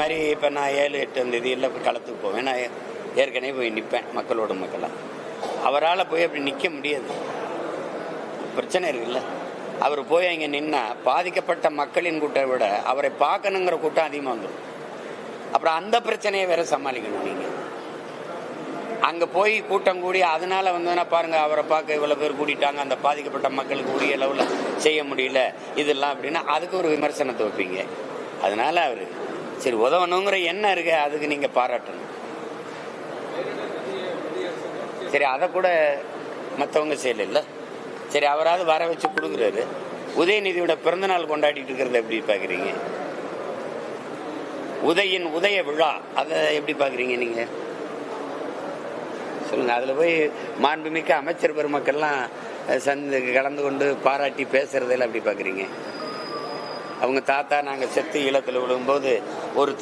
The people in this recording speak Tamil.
மாதிரி இப்போ நான் 7-8 தேதியில் களத்துக்கு போவேன். நான் ஏற்கனவே போய் நிற்பேன் மக்களோட மக்களாக. அவரால் போய் அப்படி நிற்க முடியாது, பிரச்சனை இருக்குல்ல. அவர் போய் அங்கே நின்னா பாதிக்கப்பட்ட மக்களின் கூட்டம் விட அவரை பார்க்கணுங்கிற கூட்டம் அதிகமாக வந்துடும். அப்புறம் அந்த பிரச்சனையை வேற சமாளிக்கணும். நீங்கள் அங்கே போய் கூட்டம் கூடி அதனால வந்ததுன்னா பாருங்க, அவரை பார்க்க இவ்வளோ பேர் கூட்டிட்டாங்க, அந்த பாதிக்கப்பட்ட மக்களுக்கு உரிய அளவில் செய்ய முடியல இதெல்லாம் அப்படின்னா அதுக்கு ஒரு விமர்சனத்தை வைப்பீங்க. அதனால அவர் சரி உதவணுங்கிற எண்ணம் இருக்கு, அதுக்கு நீங்கள் பாராட்டணும். சரி அதை கூட மற்றவங்க செய்யல. சரி அவராது வர வச்சு கொடுக்குறாரு. உதயநிதியோட பிறந்தநாள் கொண்டாடிட்டு இருக்கிறத எப்படி பார்க்குறீங்க? உதய விழா அதை எப்படி பார்க்குறீங்க நீங்கள் சொல்லுங்க. அதில் போய் மாண்புமிக்க அமைச்சர் பெருமக்கள்லாம் கலந்து கொண்டு பாராட்டி பேசுறதெல்லாம் எப்படி பார்க்குறீங்க? அவங்க தாத்தா நாங்கள் செத்து ஈழத்தில் விழும்போது ஒரு